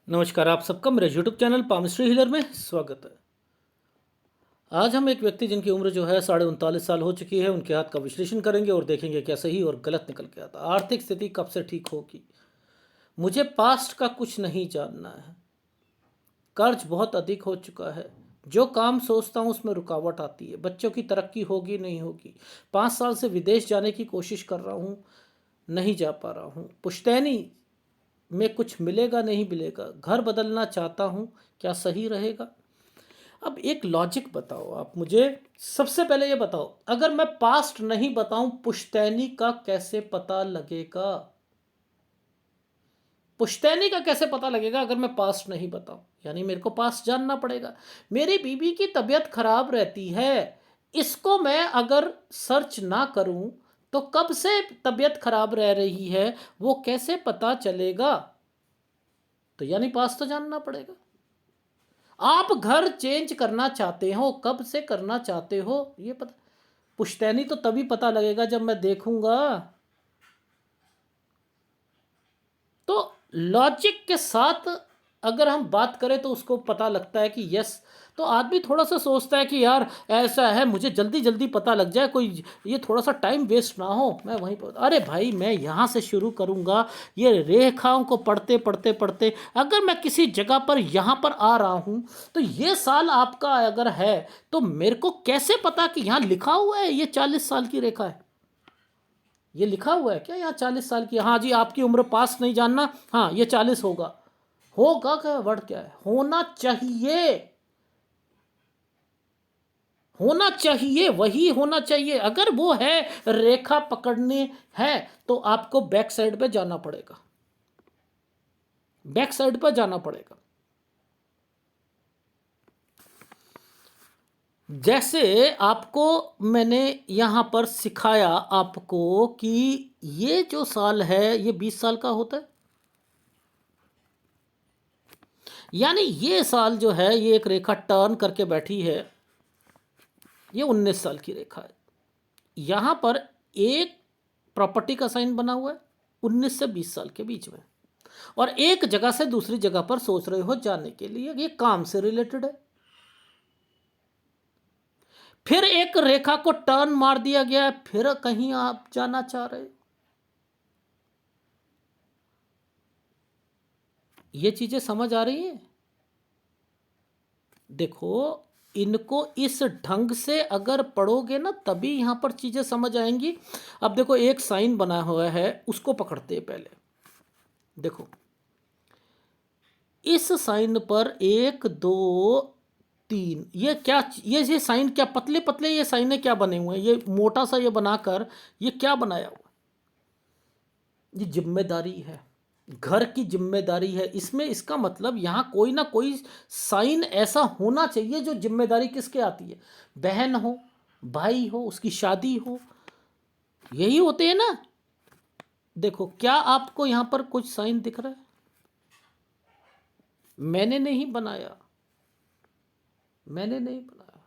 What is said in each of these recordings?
नमस्कार, आप सबका मेरे यूट्यूब चैनल पामिस्ट्री हीलर में स्वागत है। आज हम एक व्यक्ति जिनकी उम्र जो है 39.5 साल हो चुकी है, उनके हाथ का विश्लेषण करेंगे और देखेंगे क्या सही और गलत निकल के आता। आर्थिक स्थिति कब से ठीक होगी? मुझे पास्ट का कुछ नहीं जानना है। कर्ज बहुत अधिक हो चुका है। जो काम सोचता हूँ उसमें रुकावट आती है। बच्चों की तरक्की होगी नहीं होगी। 5 साल से विदेश जाने की कोशिश कर रहा हूँ, नहीं जा पा रहा हूँ। पुश्तैनी में कुछ मिलेगा नहीं मिलेगा। घर बदलना चाहता हूँ, क्या सही रहेगा? अब एक लॉजिक बताओ आप मुझे। सबसे पहले ये बताओ, अगर मैं पास्ट नहीं बताऊं पुश्तैनी का कैसे पता लगेगा? पुश्तैनी का कैसे पता लगेगा अगर मैं पास्ट नहीं बताऊं? यानी मेरे को पास्ट जानना पड़ेगा। मेरी बीवी की तबीयत खराब रहती है, इसको मैं अगर सर्च ना करूं तो कब से तबीयत खराब रह रही है वो कैसे पता चलेगा? तो यानी पास्ट तो जानना पड़ेगा। आप घर चेंज करना चाहते हो, कब से करना चाहते हो ये पता। पुश्तैनी तो तभी पता लगेगा जब मैं देखूंगा। तो लॉजिक के साथ अगर हम बात करें तो उसको पता लगता है कि यस। तो आदमी थोड़ा सा सोचता है कि यार ऐसा है, मुझे जल्दी जल्दी पता लग जाए, कोई ये थोड़ा सा टाइम वेस्ट ना हो, मैं वहीं पर। अरे भाई, मैं यहाँ से शुरू करूँगा, ये रेखाओं को पढ़ते पढ़ते पढ़ते अगर मैं किसी जगह पर यहाँ पर आ रहा हूँ तो ये साल आपका अगर है तो मेरे को कैसे पता कि यहाँ लिखा हुआ है ये 40 साल की रेखा है? ये लिखा हुआ है क्या यहाँ 40 साल की? हाँ जी, आपकी उम्र पास नहीं जानना। हाँ, ये 40 होगा। होगा क्या? वर्ड क्या है? होना चाहिए। होना चाहिए, वही होना चाहिए। अगर वो है, रेखा पकड़ने है, तो आपको बैक साइड पे जाना पड़ेगा। बैक साइड पर जाना पड़ेगा। जैसे आपको मैंने यहां पर सिखाया आपको कि ये जो साल है ये 20 साल का होता है। यानी ये साल जो है ये एक रेखा टर्न करके बैठी है, ये 19 साल की रेखा है। यहां पर एक प्रॉपर्टी का साइन बना हुआ है 19 से 20 साल के बीच में, और एक जगह से दूसरी जगह पर सोच रहे हो जाने के लिए, ये काम से रिलेटेड है। फिर एक रेखा को टर्न मार दिया गया है, फिर कहीं आप जाना चाह रहे हो। ये चीजें समझ आ रही हैं? देखो, इनको इस ढंग से अगर पढ़ोगे ना तभी यहां पर चीजें समझ आएंगी। अब देखो, एक साइन बना हुआ है, उसको पकड़ते हैं पहले। देखो, इस साइन पर 1 2 3, ये क्या, ये साइन क्या पतले पतले ये साइन क्या बने हुए हैं? ये मोटा सा ये बनाकर ये क्या बनाया हुआ? ये जिम्मेदारी है, घर की जिम्मेदारी है इसमें। इसका मतलब यहां कोई ना कोई साइन ऐसा होना चाहिए जो जिम्मेदारी किसके आती है? बहन हो, भाई हो, उसकी शादी हो, यही होते हैं ना। देखो, क्या आपको यहां पर कुछ साइन दिख रहा है? मैंने नहीं बनाया, मैंने नहीं बनाया।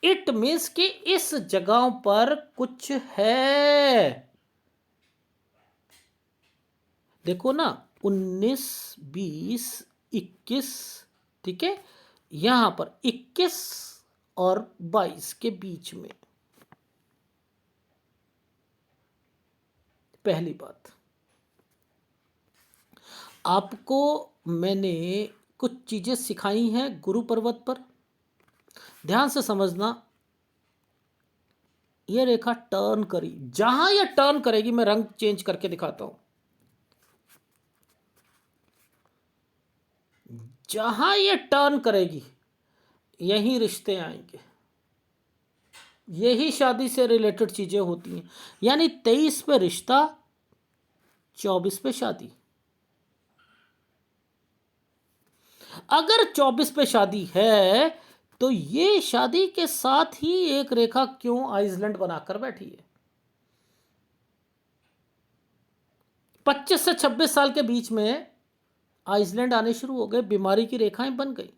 इट मीन्स कि इस जगह पर कुछ है। देखो ना, 19 20 21, ठीक है। यहां पर 21 और 22 के बीच में। पहली बात, आपको मैंने कुछ चीजें सिखाई हैं गुरु पर्वत पर, ध्यान से समझना। ये रेखा टर्न करी, जहां ये टर्न करेगी, मैं रंग चेंज करके दिखाता हूं। जहां ये टर्न करेगी यही रिश्ते आएंगे, यही शादी से रिलेटेड चीजें होती हैं। यानी 23 पे रिश्ता, 24 पे शादी। अगर 24 पे शादी है तो ये शादी के साथ ही एक रेखा क्यों आइसलैंड बनाकर बैठी है? 25 से 26 साल के बीच में आइसलैंड आने शुरू हो गए, बीमारी की रेखाएं बन गई,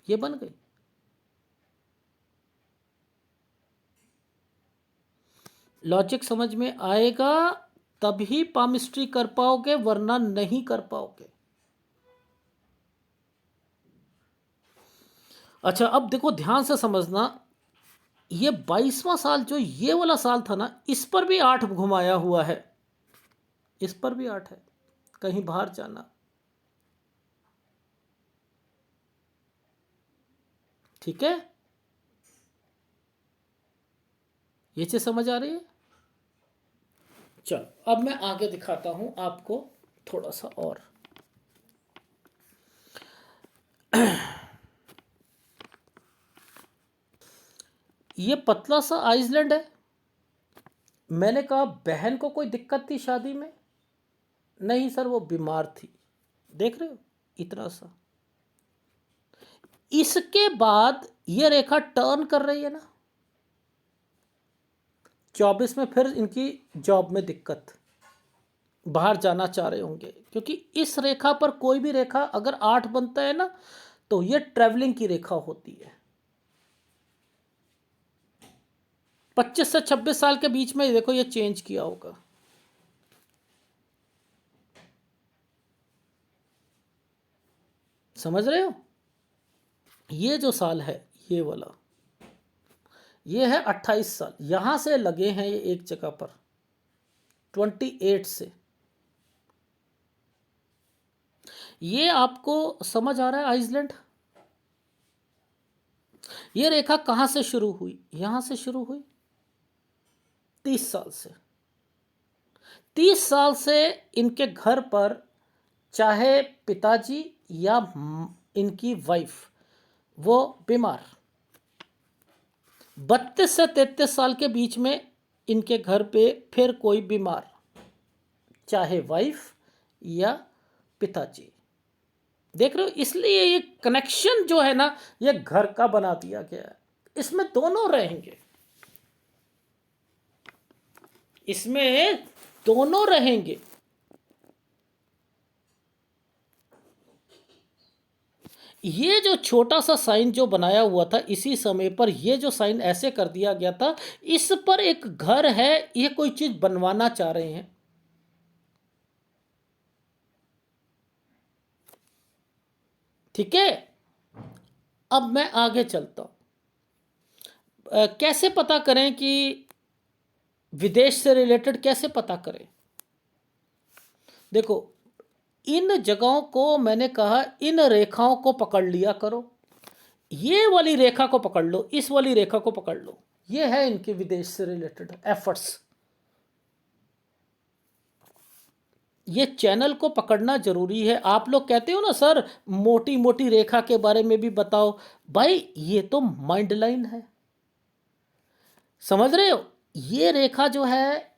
ये बन गई। लॉजिक समझ में आएगा तभी पामिस्ट्री कर पाओगे, वरना नहीं कर पाओगे। अच्छा, अब देखो ध्यान से समझना, ये 22वां साल जो ये वाला साल था ना, इस पर भी 8 घुमाया हुआ है, इस पर भी 8 है, कहीं बाहर जाना। ठीक है, ये चीज समझ आ रही है? चलो अब मैं आगे दिखाता हूं आपको थोड़ा सा और। ये पतला सा आइसलैंड है। मैंने कहा बहन को कोई दिक्कत थी शादी में? नहीं सर, वो बीमार थी। देख रहे हो, इतना सा। इसके बाद ये रेखा टर्न कर रही है ना, 24 में फिर इनकी जॉब में दिक्कत, बाहर जाना चाह रहे होंगे, क्योंकि इस रेखा पर कोई भी रेखा अगर 8 बनता है ना, तो ये ट्रैवलिंग की रेखा होती है। 25 से 26 साल के बीच में देखो ये चेंज किया होगा। समझ रहे हो? ये जो साल है, ये वाला, ये है 28 साल, यहां से लगे हैं ये एक जगह पर 28 से। ये आपको समझ आ रहा है? आइसलैंड, ये रेखा कहां से शुरू हुई? यहां से शुरू हुई 30 साल से। 30 साल से इनके घर पर, चाहे पिताजी या इनकी वाइफ, वो बीमार। 32 से 33 साल के बीच में इनके घर पे फिर कोई बीमार, चाहे वाइफ या पिताजी। देख रहे हो? इसलिए ये कनेक्शन जो है ना, ये घर का बना दिया गया है। इसमें दोनों रहेंगे, इसमें दोनों रहेंगे। ये जो छोटा सा साइन जो बनाया हुआ था, इसी समय पर ये जो साइन ऐसे कर दिया गया था, इस पर एक घर है, ये कोई चीज बनवाना चाह रहे हैं। ठीक है, अब मैं आगे चलता हूं। कैसे पता करें कि विदेश से रिलेटेड, कैसे पता करें? देखो, इन जगहों को मैंने कहा, इन रेखाओं को पकड़ लिया करो। ये वाली रेखा को पकड़ लो, इस वाली रेखा को पकड़ लो, ये है इनके विदेश से रिलेटेड एफर्ट्स। ये चैनल को पकड़ना जरूरी है। आप लोग कहते हो ना सर मोटी मोटी रेखा के बारे में भी बताओ, भाई ये तो माइंड लाइन है। समझ रहे हो? ये रेखा जो है,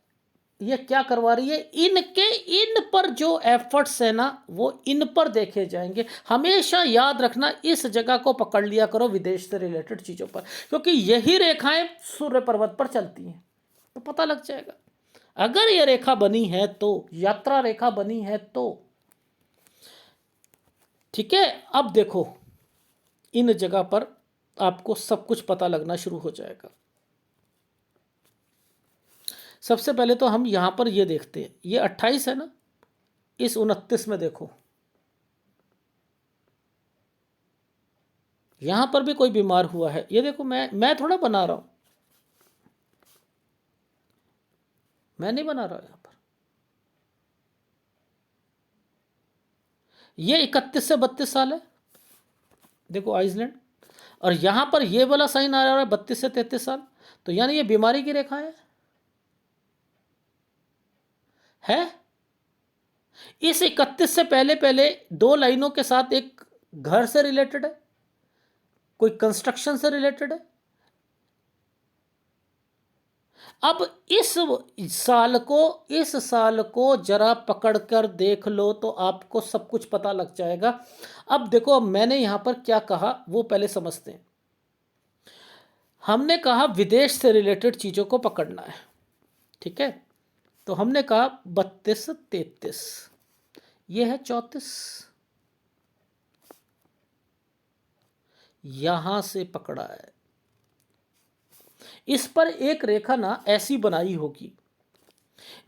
ये क्या करवा रही है, इनके इन पर जो एफर्ट्स है ना, वो इन पर देखे जाएंगे। हमेशा याद रखना, इस जगह को पकड़ लिया करो विदेश से रिलेटेड चीज़ों पर, क्योंकि यही रेखाएं सूर्य पर्वत पर चलती हैं, तो पता लग जाएगा। अगर ये रेखा बनी है तो, यात्रा रेखा बनी है तो। ठीक है, अब देखो इन जगह पर आपको सब कुछ पता लगना शुरू हो जाएगा। सबसे पहले तो हम यहां पर ये देखते हैं, ये 28 है ना, इस 29 में देखो, यहां पर भी कोई बीमार हुआ है। ये देखो, मैं थोड़ा बना रहा हूं, मैं नहीं बना रहा यहां पर। ये 31 से 32 साल है, देखो आइसलैंड। और यहां पर ये वाला साइन आ रहा है 32 से 33 साल, तो यानी ये बीमारी की रेखा है। इस 31 से पहले पहले दो लाइनों के साथ एक घर से रिलेटेड है, कोई कंस्ट्रक्शन से रिलेटेड है। अब इस साल को जरा पकड़कर देख लो तो आपको सब कुछ पता लग जाएगा। अब देखो मैंने यहां पर क्या कहा वो पहले समझते हैं। हमने कहा विदेश से रिलेटेड चीजों को पकड़ना है, ठीक है? तो हमने कहा 32 33, ये है 34, यहां से पकड़ा है। इस पर एक रेखा ना ऐसी बनाई होगी,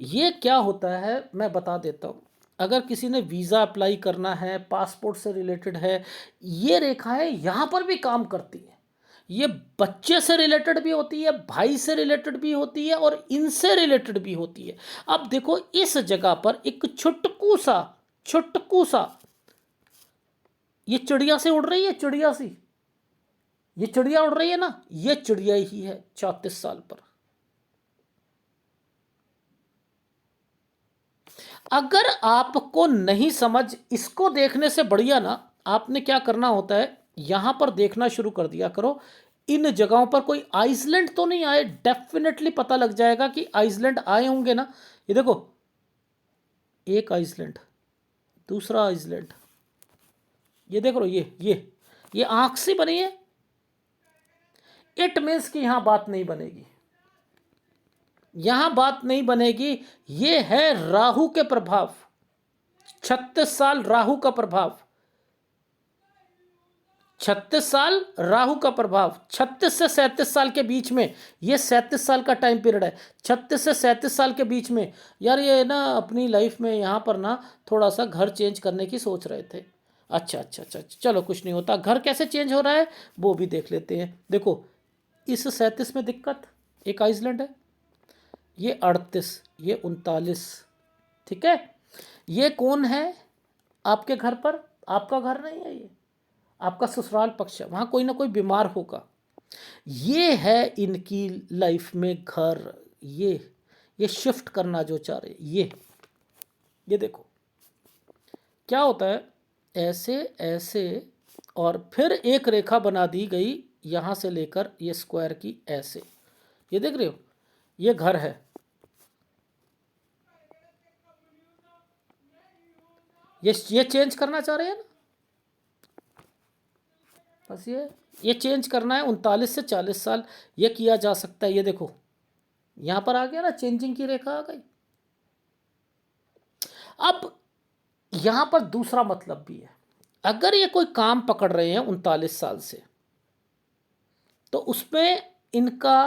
ये क्या होता है मैं बता देता हूँ। अगर किसी ने वीज़ा अप्लाई करना है, पासपोर्ट से रिलेटेड है, ये रेखाएं यहाँ पर भी काम करती हैं। ये बच्चे से रिलेटेड भी होती है, भाई से रिलेटेड भी होती है और इनसे रिलेटेड भी होती है। अब देखो इस जगह पर एक छुटकू सा ये चिड़िया से उड़ रही है, चिड़िया सी, ये चिड़िया उड़ रही है ना, ये चिड़िया ही है 34 साल पर। अगर आपको नहीं समझ, इसको देखने से बढ़िया ना आपने क्या करना होता है, यहां पर देखना शुरू कर दिया करो। इन जगहों पर कोई आइसलैंड तो नहीं आए, डेफिनेटली पता लग जाएगा कि आइसलैंड आए होंगे ना। ये देखो, एक आइसलैंड, दूसरा आइसलैंड, ये देख लो, ये आंख से बनी है। इट मीन्स कि यहां बात नहीं बनेगी, यहां बात नहीं बनेगी। ये है राहु के प्रभाव, 36 साल राहु का प्रभाव, 36 साल राहु का प्रभाव, 36 से 37 साल के बीच में, ये 37 साल का टाइम पीरियड है, 36 से 37 साल के बीच में। यार ये ना अपनी लाइफ में यहाँ पर ना थोड़ा सा घर चेंज करने की सोच रहे थे। अच्छा अच्छा अच्छा अच्छा, चलो कुछ नहीं होता। घर कैसे चेंज हो रहा है वो भी देख लेते हैं। देखो इस 37 में दिक्कत, एक आइसलैंड है, ये 38, ये 39, ठीक है। ये कौन है आपके घर पर? आपका घर नहीं है, ये आपका ससुराल पक्ष है, वहाँ कोई ना कोई बीमार होगा। ये है इनकी लाइफ में घर, ये शिफ्ट करना जो चाह रहे, ये देखो क्या होता है, ऐसे ऐसे, और फिर एक रेखा बना दी गई यहाँ से लेकर ये स्क्वायर की ऐसे, ये देख रहे हो, ये घर है। ये चेंज करना चाह रहे हैं ना, बस ये चेंज करना है। 39 से 40 साल ये किया जा सकता है। ये देखो यहाँ पर आ गया ना, चेंजिंग की रेखा आ गई। अब यहाँ पर दूसरा मतलब भी है, अगर ये कोई काम पकड़ रहे हैं 39 साल से, तो उसमें इनका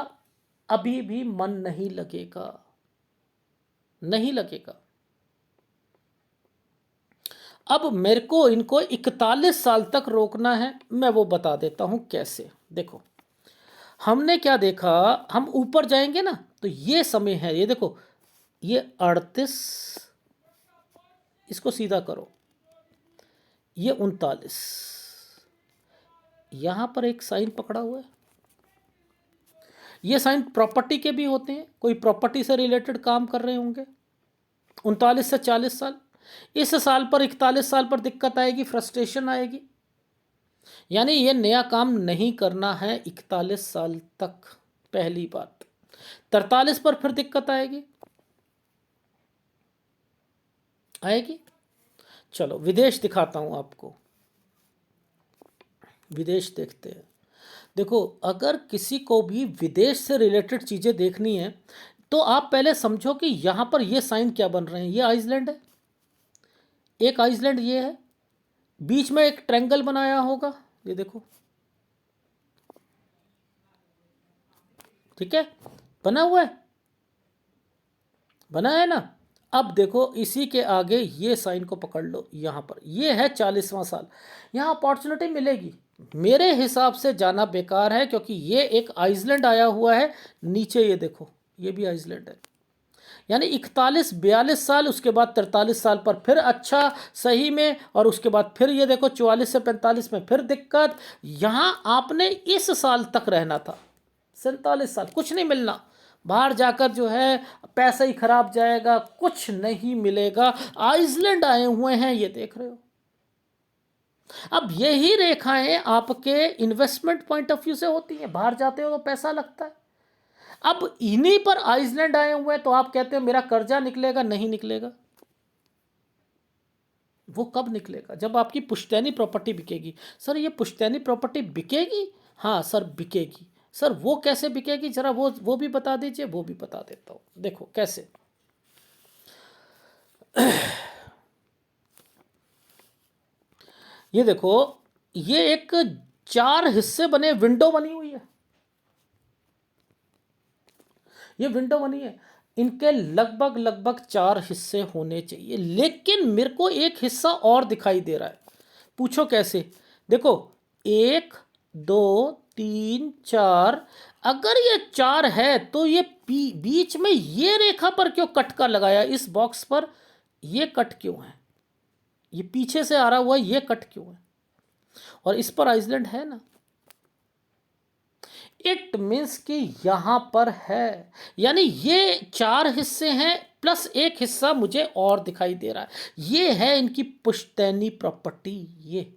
अभी भी मन नहीं लगेगा, नहीं लगेगा। अब मेरे को इनको 41 साल तक रोकना है, मैं वो बता देता हूं कैसे। देखो हमने क्या देखा, हम ऊपर जाएंगे ना तो ये समय है, ये देखो, ये 38, इसको सीधा करो, ये 39, यहां पर एक साइन पकड़ा हुआ है। ये साइन प्रॉपर्टी के भी होते हैं, कोई प्रॉपर्टी से रिलेटेड काम कर रहे होंगे। 39 से 40 साल, इस साल पर 41 साल पर दिक्कत आएगी, फ्रस्ट्रेशन आएगी, यानी ये नया काम नहीं करना है 41 साल तक, पहली बात। 43 पर फिर दिक्कत आएगी, आएगी। चलो विदेश दिखाता हूं आपको, विदेश देखते हैं। देखो अगर किसी को भी विदेश से रिलेटेड चीज़ें देखनी है तो आप पहले समझो कि यहाँ पर ये साइन क्या बन रहे हैं। ये आइसलैंड है, एक आइसलैंड ये है, बीच में एक ट्रायंगल बनाया होगा, ये देखो, ठीक है, बना हुआ है, बना है ना। अब देखो इसी के आगे ये साइन को पकड़ लो, यहाँ पर ये है 40वां साल, यहाँ अपॉर्चुनिटी मिलेगी। मेरे हिसाब से जाना बेकार है, क्योंकि ये एक आइसलैंड आया हुआ है नीचे, ये देखो ये भी आइसलैंड है। यानी 41-42 साल, उसके बाद 43 साल पर फिर अच्छा सही में, और उसके बाद फिर ये देखो 44 से 45 में फिर दिक्कत। यहाँ आपने इस साल तक रहना था, 47 साल कुछ नहीं मिलना, बाहर जाकर जो है पैसा ही खराब जाएगा, कुछ नहीं मिलेगा। आइसलैंड आए हुए हैं, ये देख रहे हो। अब यही रेखाएं आपके इन्वेस्टमेंट पॉइंट ऑफ व्यू से होती हैं, बाहर जाते हो तो पैसा लगता है। अब इन्हीं पर आइसलैंड आए हुए हैं, तो आप कहते हो मेरा कर्जा निकलेगा, नहीं निकलेगा। वो कब निकलेगा? जब आपकी पुश्तैनी प्रॉपर्टी बिकेगी। सर ये पुश्तैनी प्रॉपर्टी बिकेगी? हाँ सर बिकेगी। सर वो कैसे बिकेगी, जरा वो भी बता दीजिए। वो भी बता देता हूँ, देखो कैसे। ये देखो, ये एक 4 हिस्से बने विंडो बनी हुई है, ये विंडो बनी है। इनके लगभग लगभग 4 हिस्से होने चाहिए, लेकिन मेरे को एक हिस्सा और दिखाई दे रहा है। पूछो कैसे? देखो, 1 2 3 4, अगर ये 4 है तो ये बीच में ये रेखा पर क्यों कट का लगाया? इस बॉक्स पर ये कट क्यों है? ये पीछे से आ रहा हुआ ये कट क्यों है? और इस पर आइसलैंड है ना। इट मीन्स कि यहां पर है, यानी ये 4 हिस्से हैं प्लस एक हिस्सा मुझे और दिखाई दे रहा है। ये है इनकी पुश्तैनी प्रॉपर्टी ये।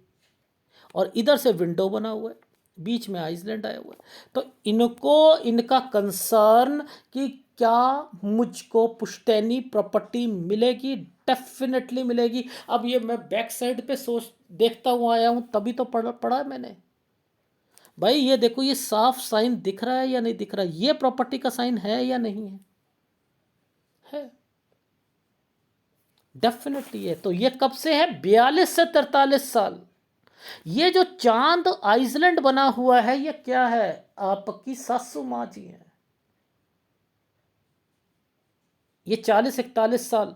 और इधर से विंडो बना हुआ है, बीच में आइसलैंड आया हुआ है। तो इनको इनका कंसर्न कि क्या मुझको पुश्तैनी प्रॉपर्टी मिलेगी, डेफिनेटली मिलेगी। अब ये मैं बैक साइड पे सोच देखता हुआ आया हूँ, तभी तो पढ़ा मैंने। भाई ये देखो, ये साफ साइन दिख रहा है या नहीं दिख रहा है? ये प्रॉपर्टी का साइन है या नहीं है? है, डेफिनेटली है। तो ये कब से है? 42 से 43 साल। ये जो चांद आइसलैंड बना हुआ है, ये क्या है? आपकी सासू माँ जी है। ये 40-41 साल।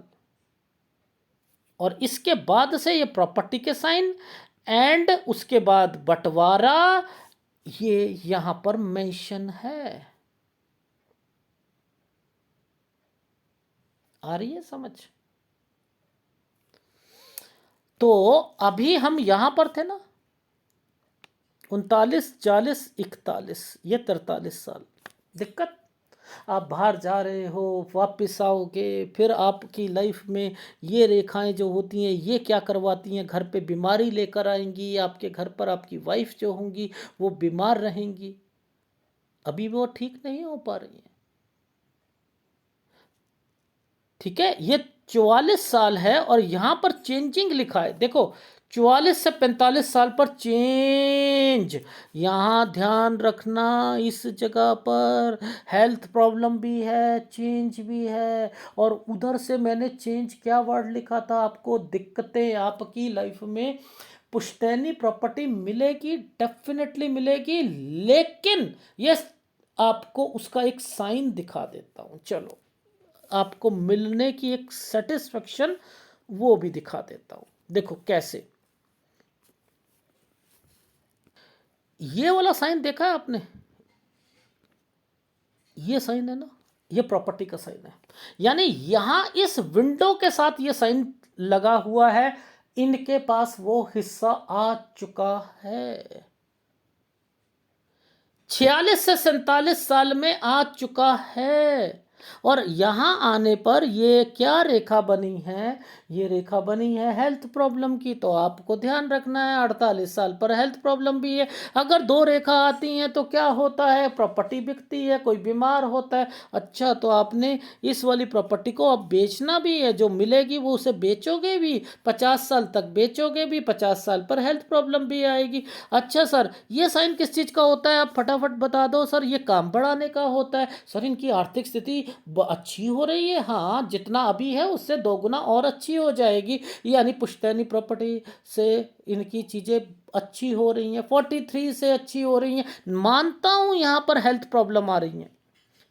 और इसके बाद से ये प्रॉपर्टी के साइन, एंड उसके बाद बंटवारा, ये यहां पर मेंशन है। आ रही है समझ? तो अभी हम यहां पर थे ना, 39 40 41, ये 43 साल। दिक्कत, आप बाहर जा रहे हो, वापस आओगे, फिर आपकी लाइफ में ये रेखाएं जो होती हैं ये क्या करवाती हैं? घर पे बीमारी लेकर आएंगी। आपके घर पर आपकी वाइफ जो होंगी वो बीमार रहेंगी, अभी वो ठीक नहीं हो पा रही हैं। ठीक है, ये 44 साल है और यहां पर चेंजिंग लिखा है। देखो, 44 से 45 साल पर चेंज। यहां ध्यान रखना, इस जगह पर हेल्थ प्रॉब्लम भी है, चेंज भी है। और उधर से मैंने चेंज क्या वर्ड लिखा था? आपको दिक्कतें आपकी लाइफ में, पुश्तैनी प्रॉपर्टी मिलेगी, डेफिनेटली मिलेगी, लेकिन ये आपको उसका एक साइन दिखा देता हूं। चलो, आपको मिलने की एक सेटिस्फेक्शन वो भी दिखा देता हूं। देखो कैसे। ये वाला साइन देखा है आपने? ये साइन है ना, ये प्रॉपर्टी का साइन है। यानी यहां इस विंडो के साथ ये साइन लगा हुआ है, इनके पास वो हिस्सा आ चुका है। 46 से 47 साल में आ चुका है। और यहां आने पर ये क्या रेखा बनी है? ये रेखा बनी है हेल्थ प्रॉब्लम की। तो आपको ध्यान रखना है, 48 साल पर हेल्थ प्रॉब्लम भी है। अगर 2 रेखा आती हैं तो क्या होता है? प्रॉपर्टी बिकती है, कोई बीमार होता है। अच्छा, तो आपने इस वाली प्रॉपर्टी को अब बेचना भी है, जो मिलेगी वो उसे बेचोगे भी, 50 साल तक बेचोगे भी, 50 साल पर हेल्थ प्रॉब्लम भी आएगी। अच्छा सर, ये साइन किस चीज़ का होता है? आप फटाफट बता दो सर। ये काम बढ़ाने का होता है। सर, इनकी आर्थिक स्थिति अच्छी हो रही है। हाँ, जितना अभी है उससे 2 गुना और अच्छी हो जाएगी। यानी पुश्तैनी प्रॉपर्टी से इनकी चीज़ें अच्छी हो रही हैं, 43 से अच्छी हो रही हैं। मानता हूँ यहाँ पर हेल्थ प्रॉब्लम आ रही है,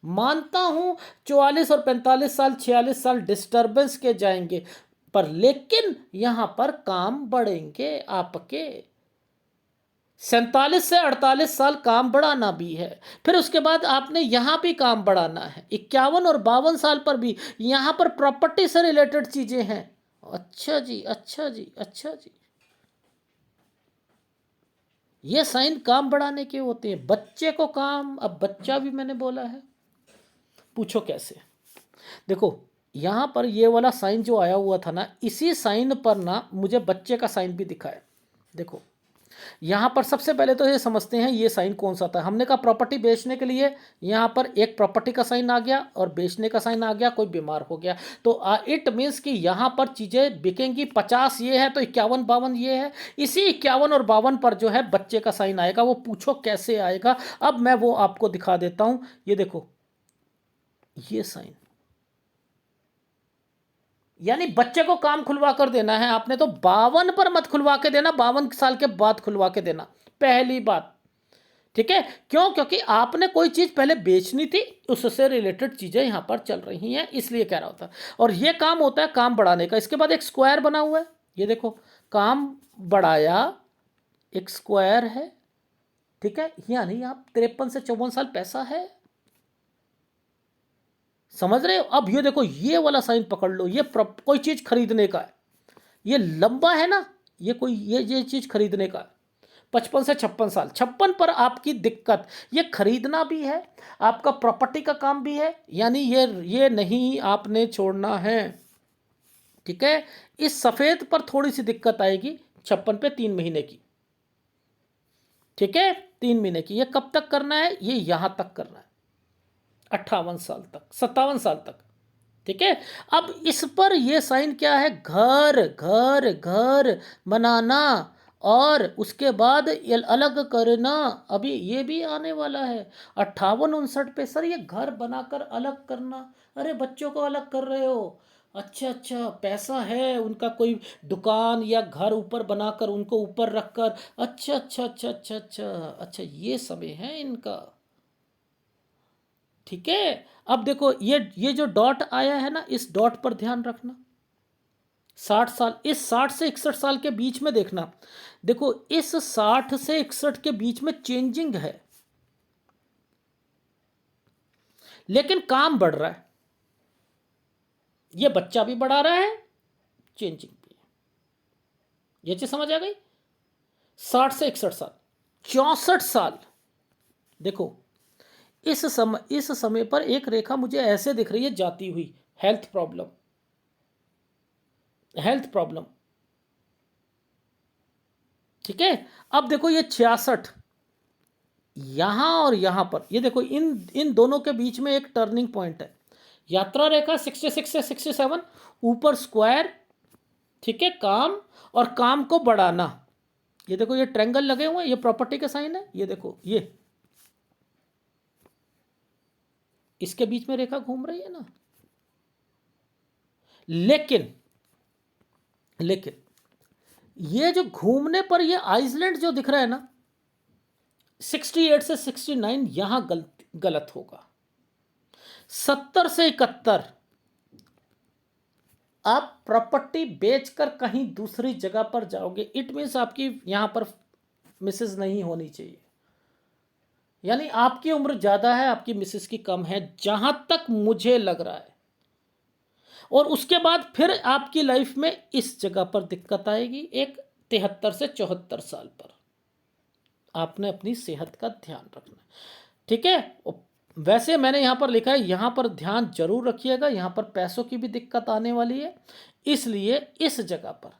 मानता हूँ 44 और 45 साल, 46 साल डिस्टर्बेंस के जाएंगे, पर लेकिन यहाँ पर काम बढ़ेंगे आपके। 47 से 48 साल काम बढ़ाना भी है। फिर उसके बाद आपने यहां भी काम बढ़ाना है। 51 और 52 साल पर भी यहां पर प्रॉपर्टी से रिलेटेड चीजें हैं। अच्छा जी, अच्छा जी, अच्छा जी। ये साइन काम बढ़ाने के होते हैं। बच्चे को काम, अब बच्चा भी मैंने बोला है। पूछो कैसे? देखो, यहां पर ये वाला साइन जो आया हुआ था ना, इसी साइन पर ना मुझे बच्चे का साइन भी दिखा है। देखो, यहाँ पर सबसे पहले तो ये समझते हैं ये साइन कौन सा था। हमने कहा प्रॉपर्टी बेचने के लिए यहाँ पर एक प्रॉपर्टी का साइन आ गया और बेचने का साइन आ गया, कोई बीमार हो गया। तो इट मीन्स कि यहाँ पर चीज़ें बिकेंगी। 50 ये है तो 51 52 ये है। इसी 51 और 52 पर जो है बच्चे का साइन आएगा। वो पूछो कैसे आएगा? अब मैं वो आपको दिखा देता हूँ। ये देखो, ये साइन, यानी बच्चे को काम खुलवा कर देना है आपने, तो 52 पर मत खुलवा के देना, 52 साल के बाद खुलवा के देना। पहली बात, ठीक है, क्यों? क्योंकि आपने कोई चीज़ पहले बेचनी थी, उससे रिलेटेड चीज़ें यहाँ पर चल रही हैं, इसलिए कह रहा होता है। और ये काम होता है काम बढ़ाने का। इसके बाद एक स्क्वायर बना हुआ है, ये देखो, काम बढ़ाया, एक स्क्वायर है, ठीक है, यानी आप 53 से 54 साल पैसा है। समझ रहे हो? अब ये देखो, ये वाला साइन पकड़ लो, ये कोई चीज़ खरीदने का है, ये लंबा है ना, ये कोई ये चीज़ खरीदने का है। 55 से 56 साल, 56 पर आपकी दिक्कत, ये खरीदना भी है, आपका प्रॉपर्टी का काम भी है, यानी ये नहीं आपने छोड़ना है। ठीक है, इस सफ़ेद पर थोड़ी सी दिक्कत आएगी, 56 पे 3 महीने की। ठीक है, 3 महीने की। ये कब तक करना है? ये यहां तक करना है, 58 साल तक, 57 साल तक। ठीक है, अब इस पर ये साइन क्या है? घर घर घर बनाना, और उसके बाद ये अलग करना। अभी ये भी आने वाला है 58-59 पे। सर ये घर बनाकर अलग करना, अरे बच्चों को अलग कर रहे हो? अच्छा अच्छा, पैसा है उनका, कोई दुकान या घर ऊपर बनाकर उनको ऊपर रखकर, अच्छा अच्छा अच्छा अच्छा अच्छा अच्छा, ये समय है इनका। ठीक है, अब देखो, ये जो डॉट आया है ना, इस डॉट पर ध्यान रखना। 60 साल, इस 60 से 61 साल के बीच में देखना, देखो इस 60 से 61 के बीच में चेंजिंग है, लेकिन काम बढ़ रहा है, ये बच्चा भी बढ़ा रहा है, चेंजिंग भी है। ये चीज समझ आ गई? 60 से 61 साल, 64 साल। देखो इस समय पर एक रेखा मुझे ऐसे दिख रही है जाती हुई, हेल्थ प्रॉब्लम, हेल्थ प्रॉब्लम। ठीक है, अब देखो ये 66, यहां और यहां पर, ये देखो इन इन दोनों के बीच में एक टर्निंग पॉइंट है, यात्रा रेखा 66 से 67, ऊपर स्क्वायर। ठीक है, काम और काम को बढ़ाना। ये देखो ये ट्रायंगल लगे हुए हैं, ये प्रॉपर्टी के साइन है, ये देखो ये इसके बीच में रेखा घूम रही है ना। लेकिन लेकिन ये जो घूमने पर ये आइसलैंड जो दिख रहा है ना, 68 से 69 यहां गलत होगा। 70 से 71 आप प्रॉपर्टी बेचकर कहीं दूसरी जगह पर जाओगे, इट मीन्स आपकी यहां पर मिसेस नहीं होनी चाहिए, यानी आपकी उम्र ज़्यादा है, आपकी मिसेस की कम है, जहां तक मुझे लग रहा है। और उसके बाद फिर आपकी लाइफ में इस जगह पर दिक्कत आएगी, एक 73 से 74 साल पर। आपने अपनी सेहत का ध्यान रखना। ठीक है, वैसे मैंने यहाँ पर लिखा है, यहाँ पर ध्यान जरूर रखिएगा, यहाँ पर पैसों की भी दिक्कत आने वाली है, इसलिए इस जगह पर।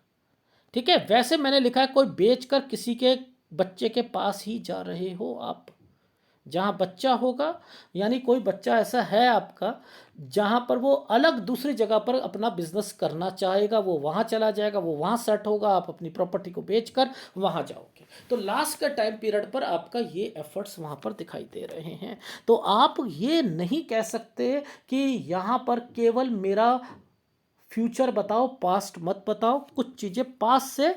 ठीक है, वैसे मैंने लिखा है कोई बेचकर किसी के बच्चे के पास ही जा रहे हो आप, जहाँ बच्चा होगा, यानी कोई बच्चा ऐसा है आपका जहाँ पर वो अलग दूसरी जगह पर अपना बिजनेस करना चाहेगा, वो वहाँ चला जाएगा, वो वहाँ सेट होगा, आप अपनी प्रॉपर्टी को बेचकर वहाँ जाओगे। तो लास्ट का टाइम पीरियड पर आपका ये एफर्ट्स वहाँ पर दिखाई दे रहे हैं। तो आप ये नहीं कह सकते कि यहाँ पर केवल मेरा फ्यूचर बताओ, पास्ट मत बताओ। कुछ चीज़ें पास्ट से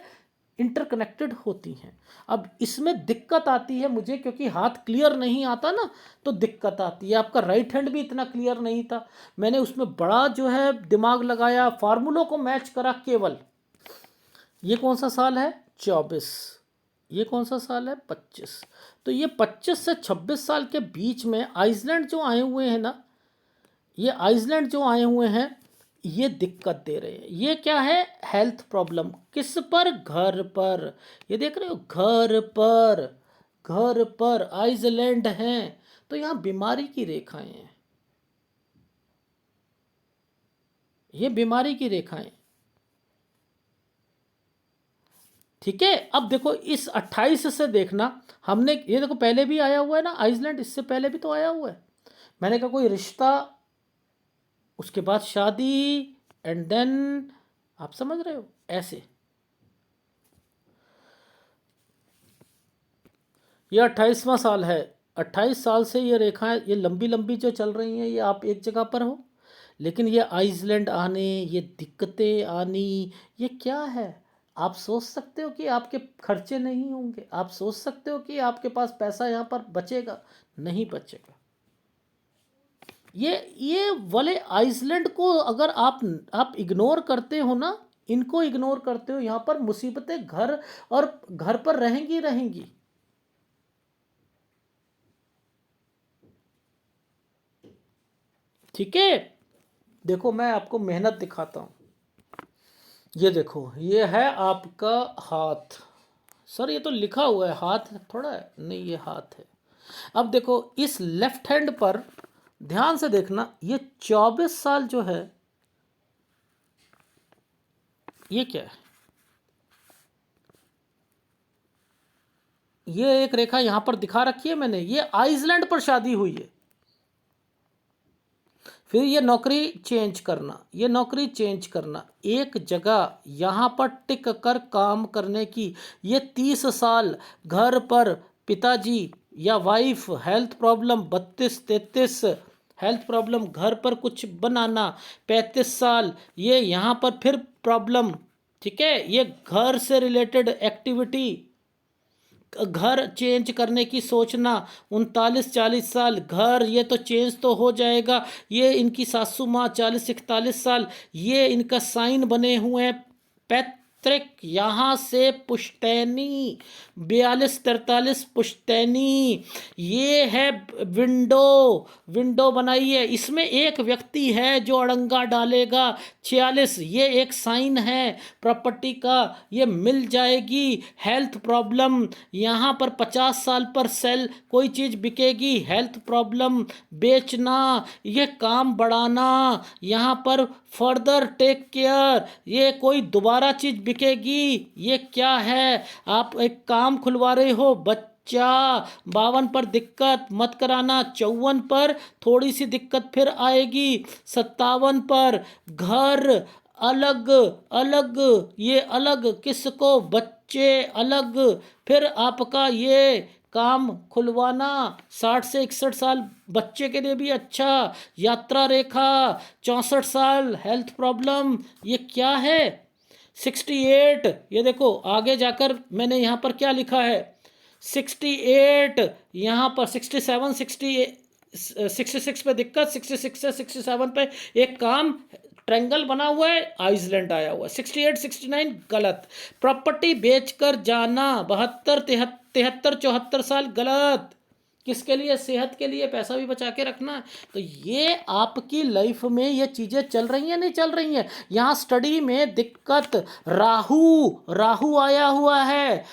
इंटरकनेक्टेड होती हैं। अब इसमें दिक्कत आती है मुझे, क्योंकि हाथ क्लियर नहीं आता ना, तो दिक्कत आती है। आपका राइट हैंड भी इतना क्लियर नहीं था, मैंने उसमें बड़ा जो है दिमाग लगाया, फार्मूलों को मैच करा केवल। ये कौन सा साल है? 24। ये कौन सा साल है? 25। तो ये 25 से 26 साल के बीच में आइसलैंड जो आए हुए हैं ना, ये आइसलैंड जो आए हुए हैं, ये दिक्कत दे रहे हैं। ये क्या है? Health problem. किस पर? घर पर। ये देख रहे हो, घर पर, घर पर आइसलैंड हैं, तो यहाँ बीमारी की रेखाएं हैं, ये बीमारी की रेखाएं। ठीक है, अब देखो इस 28 से देखना, हमने ये देखो पहले भी आया हुआ है ना आइसलैंड, इससे पहले भी तो आया हुआ है। मैंने कहा कोई रिश्ता, उसके बाद शादी, एंड देन, आप समझ रहे हो, ऐसे। ये 28वां साल है, 28 साल से ये रेखाएं, ये लंबी लंबी जो चल रही हैं, ये आप एक जगह पर हो, लेकिन ये आइसलैंड आने, ये दिक्कतें आनी, ये क्या है? आप सोच सकते हो कि आपके खर्चे नहीं होंगे, आप सोच सकते हो कि आपके पास पैसा यहाँ पर बचेगा, नहीं बचेगा। ये वाले आइसलैंड को अगर आप इग्नोर करते हो ना, इनको इग्नोर करते हो, यहाँ पर मुसीबतें घर और घर पर रहेंगी रहेंगी। ठीक है, देखो मैं आपको मेहनत दिखाता हूँ। ये देखो, ये है आपका हाथ। सर ये तो लिखा हुआ है, हाथ थोड़ा है, नहीं ये हाथ है। अब देखो इस लेफ्ट हैंड पर ध्यान से देखना, ये 24 साल जो है ये क्या है, ये एक रेखा यहां पर दिखा रखी है मैंने, ये आइसलैंड पर शादी हुई है। फिर ये नौकरी चेंज करना, ये नौकरी चेंज करना, एक जगह यहाँ पर टिक कर काम करने की, ये 30 साल घर पर पिताजी या wife health problem, 32-33 health problem, घर पर कुछ बनाना, 35 साल ये यहाँ पर फिर प्रॉब्लम। ठीक है, ये घर से रिलेटेड एक्टिविटी, घर चेंज करने की सोचना, 39-40 साल घर, ये तो चेंज तो हो जाएगा। ये इनकी सासू माँ 40-41 साल, ये इनका साइन बने हुए हैं पैतृक, यहाँ से पुश्तैनी 42-43 पुश्तैनी। ये है विंडो, विंडो बनाई है, इसमें एक व्यक्ति है जो अड़ंगा डालेगा। 46 ये एक साइन है प्रॉपर्टी का, ये मिल जाएगी। हेल्थ प्रॉब्लम, यहाँ पर 50 साल पर सेल कोई चीज़ बिकेगी, हेल्थ प्रॉब्लम, बेचना, ये काम बढ़ाना, यहाँ पर फर्दर टेक केयर, ये कोई दोबारा चीज़ बिकेगी। ये क्या है, आप एक काम खुलवा रहे हो, बच्चा 52 पर दिक्कत मत कराना, 54 पर थोड़ी सी दिक्कत फिर आएगी, 57 पर घर अलग अलग, ये अलग किसको, बच्चे अलग। फिर आपका ये काम खुलवाना 60 से 61 साल बच्चे के लिए भी अच्छा, यात्रा रेखा 64 साल हेल्थ प्रॉब्लम। ये क्या है 68, ये देखो आगे जाकर मैंने यहाँ पर क्या लिखा है 68, यहाँ पर 67 66 पे दिक्कत, 66 से 67 पे एक काम, ट्रायंगल बना हुआ है, आइसलैंड आया हुआ है। 68 69 गलत, प्रॉपर्टी बेचकर जाना 72 73 74 साल गलत। किसके लिए, सेहत के लिए, पैसा भी बचा के रखना है। तो ये आपकी लाइफ में ये चीज़ें चल रही हैं नहीं चल रही हैं। यहाँ स्टडी में दिक्कत, राहु, राहु आया हुआ है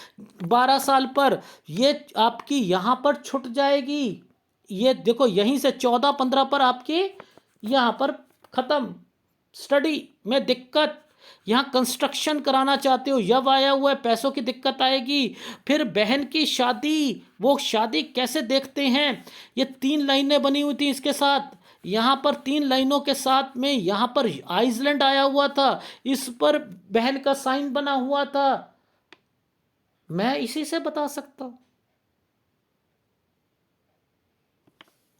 12 साल पर, ये आपकी यहाँ पर छूट जाएगी। ये देखो यहीं से 14-15 पर आपकी यहाँ पर ख़त्म, स्टडी में दिक्कत, यहाँ कंस्ट्रक्शन कराना चाहते हो, यब आया हुआ है, पैसों की दिक्कत आएगी। फिर बहन की शादी, वो शादी कैसे देखते हैं, ये 3 लाइनें बनी हुई थी इसके साथ, यहाँ पर 3 लाइनों के साथ में यहाँ पर आइसलैंड आया हुआ था, इस पर बहन का साइन बना हुआ था। मैं इसी से बता सकता हूँ,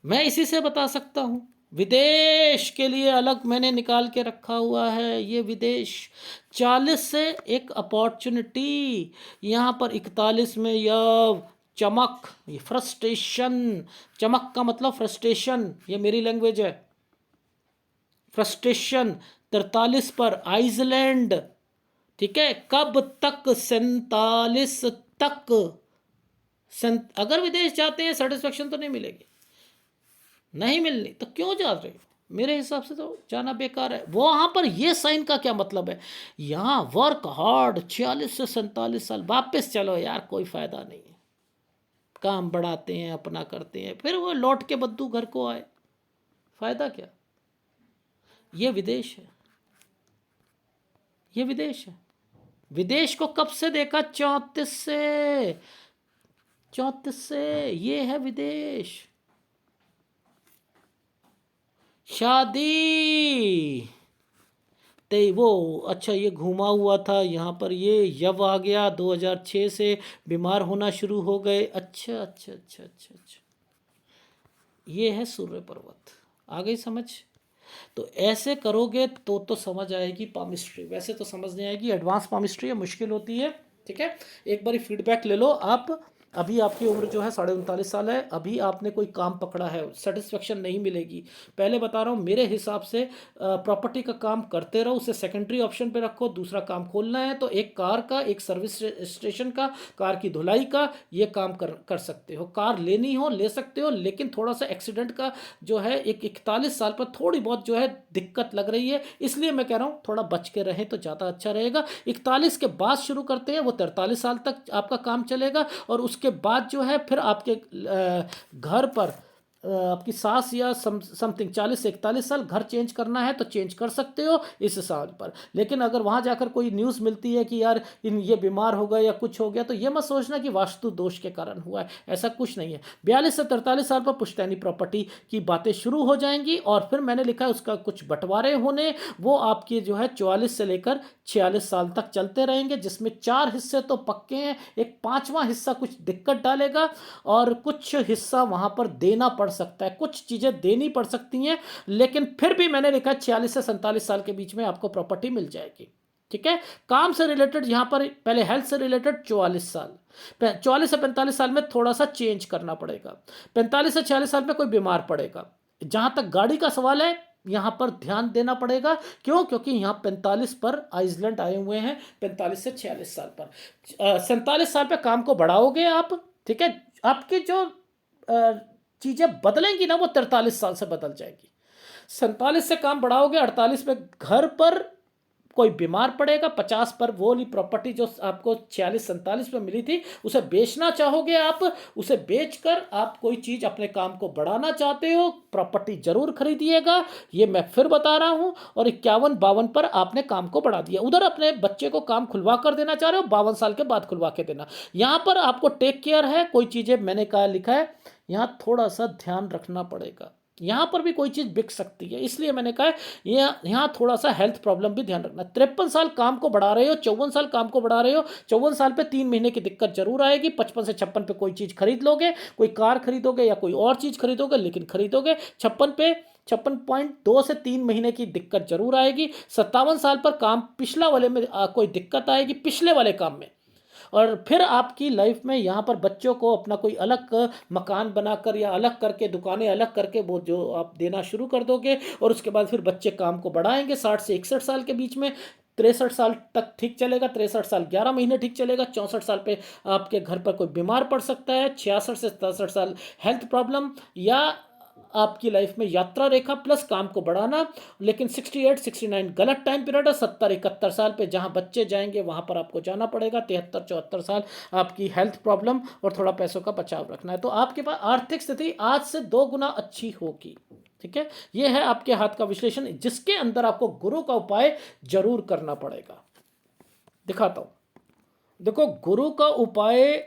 मैं इसी से बता सकता हूँ। विदेश के लिए अलग मैंने निकाल के रखा हुआ है, ये विदेश 40 से एक अपॉर्चुनिटी, यहाँ पर 41 में यह चमक, ये फ्रस्ट्रेशन, चमक का मतलब फ्रस्ट्रेशन, ये मेरी लैंग्वेज है, फ्रस्ट्रेशन। 43 पर आइसलैंड, ठीक है, कब तक, 47 तक। अगर विदेश जाते हैं सेटिस्फेक्शन तो नहीं मिलेगी, नहीं मिलनी तो क्यों जा रहे हो, मेरे हिसाब से तो जाना बेकार है। वहाँ पर ये साइन का क्या मतलब है, यहाँ वर्क हार्ड 46 से 47 साल, वापस चलो यार, कोई फ़ायदा नहीं है, काम बढ़ाते हैं, अपना करते हैं, फिर वो लौट के बद्दू घर को आए, फ़ायदा क्या। ये विदेश है, ये विदेश है। विदेश को कब से देखा, 34 से, 34 से, ये है विदेश। शादी, ते वो अच्छा, ये घूमा हुआ था यहाँ पर, ये यब आ गया 2006 से, बीमार होना शुरू हो गए। अच्छा अच्छा, ये है सूर्य पर्वत, आ गई समझ। तो ऐसे करोगे तो समझ आएगी पामिस्ट्री, वैसे तो समझ नहीं आएगी, एडवांस पामिस्ट्री है, मुश्किल होती है। ठीक है, एक बारी फीडबैक ले लो आप। अभी आपकी उम्र जो है 39.5 साल है, अभी आपने कोई काम पकड़ा है, सेटिस्फेक्शन नहीं मिलेगी। पहले बता रहा हूँ, मेरे हिसाब से प्रॉपर्टी का काम करते रहो, उसे सेकेंडरी ऑप्शन पे रखो। दूसरा काम खोलना है तो एक कार का, एक सर्विस स्टेशन का, कार की धुलाई का, ये काम कर सकते हो। कार लेनी हो ले सकते हो, लेकिन थोड़ा सा एक्सीडेंट का जो है, एक 41 साल पर थोड़ी बहुत जो है दिक्कत लग रही है, इसलिए मैं कह रहा हूँ थोड़ा बच के रहें तो ज़्यादा अच्छा रहेगा। 41 के बाद शुरू करते हैं, वो 43 साल तक आपका काम चलेगा, और उसके बाद जो है फिर आपके घर पर आपकी सास या समथिंग 40 से 41 साल घर चेंज करना है तो चेंज कर सकते हो इस साल पर। लेकिन अगर वहाँ जाकर कोई न्यूज़ मिलती है कि यार ये बीमार हो गया या कुछ हो गया, तो ये मत सोचना कि वास्तु दोष के कारण हुआ है, ऐसा कुछ नहीं है। 42 से 43 साल पर पुश्तैनी प्रॉपर्टी की बातें शुरू हो जाएंगी, और फिर मैंने लिखा है उसका कुछ बंटवारे होने, वो आपके जो है 44 से लेकर 46 साल तक चलते रहेंगे, जिसमें 4 हिस्से तो पक्के हैं, एक 5वां हिस्सा कुछ दिक्कत डालेगा, और कुछ हिस्सा वहां पर देना पड़ सकता है, कुछ चीजें देनी पड़ सकती हैं। लेकिन फिर भी मैंने लिखा 46 से 47 साल के बीच में आपको प्रॉपर्टी मिल जाएगी। ठीक है, काम से रिलेटेड यहां पर पहले हेल्थ से रिलेटेड 44 साल, 44 से 45 साल में थोड़ा सा चेंज करना पड़ेगा, 45 से 46 साल में कोई बीमार पड़ेगा। जहां तक गाड़ी का सवाल है, यहां पर ध्यान देना पड़ेगा। क्यों? क्योंकि यहां 45 पर आइसलैंड आए हुए हैं, 45 से 46 साल पर। 47 साल पे काम को बढ़ाओगे आप। ठीक है, आपकी जो चीजें बदलेंगी ना, वो 43 साल से बदल जाएगी। 47 से काम बढ़ाओगे, 48 पे घर पर कोई बीमार पड़ेगा, 50 पर वो वाली प्रॉपर्टी जो आपको 46-47 में मिली थी उसे बेचना चाहोगे आप, उसे बेचकर आप कोई चीज अपने काम को बढ़ाना चाहते हो, प्रॉपर्टी जरूर खरीदिएगा, ये मैं फिर बता रहा हूं। और 51-52 पर आपने काम को बढ़ा दिया, उधर अपने बच्चे को काम खुलवा कर देना चाह रहे हो, 52 साल के बाद खुलवा के देना। यहां पर आपको टेक केयर है, कोई चीजें मैंने कहा लिखा है, यहां थोड़ा सा ध्यान रखना पड़ेगा। यहाँ पर भी कोई चीज़ बिक सकती है, इसलिए मैंने कहा यहाँ थोड़ा सा हेल्थ प्रॉब्लम भी ध्यान रखना। 53 साल काम को बढ़ा रहे हो, 54 साल काम को बढ़ा रहे हो, 54 साल पे 3 महीने की दिक्कत जरूर आएगी। 55 से 56 पे कोई चीज़ खरीद लोगे, कोई कार खरीदोगे या कोई और चीज़ खरीदोगे, लेकिन खरीदोगे। 56.2 से 3 महीने की दिक्कत जरूर आएगी। 57 साल पर काम पिछला वाले में कोई दिक्कत आएगी, पिछले वाले काम में। और फिर आपकी लाइफ में यहाँ पर बच्चों को अपना कोई अलग मकान बनाकर या अलग करके, दुकानें अलग करके वो जो आप देना शुरू कर दोगे, और उसके बाद फिर बच्चे काम को बढ़ाएंगे। 60 से 61 साल के बीच में 63 साल तक ठीक चलेगा, 63 साल 11 महीने ठीक चलेगा। 64 साल पे आपके घर पर कोई बीमार पड़ सकता है। 66 से 67 साल हेल्थ प्रॉब्लम, या आपकी लाइफ में यात्रा रेखा प्लस काम को बढ़ाना। लेकिन 68-69 गलत टाइम पीरियड है। 70-71 साल पे जहां बच्चे जाएंगे वहां पर आपको जाना पड़ेगा। 73-74 साल आपकी हेल्थ प्रॉब्लम और थोड़ा पैसों का बचाव रखना है, तो आपके पास आर्थिक स्थिति आज से 2 गुना अच्छी होगी। ठीक है, यह है आपके हाथ का विश्लेषण, जिसके अंदर आपको गुरु का उपाय जरूर करना पड़ेगा। दिखाता हूं, देखो गुरु का उपाय,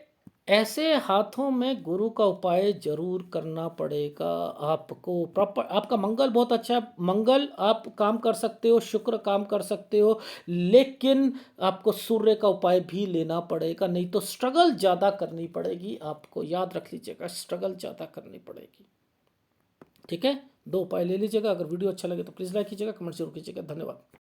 ऐसे हाथों में गुरु का उपाय जरूर करना पड़ेगा आपको। प्रॉपर आपका मंगल बहुत अच्छा है, मंगल आप काम कर सकते हो, शुक्र काम कर सकते हो, लेकिन आपको सूर्य का उपाय भी लेना पड़ेगा, नहीं तो स्ट्रगल ज़्यादा करनी पड़ेगी आपको। याद रख लीजिएगा, स्ट्रगल ज़्यादा करनी पड़ेगी। ठीक है, 2 उपाय ले लीजिएगा। अगर वीडियो अच्छा लगे तो प्लीज़ लाइक कीजिएगा, कमेंट जरूर कीजिएगा। धन्यवाद।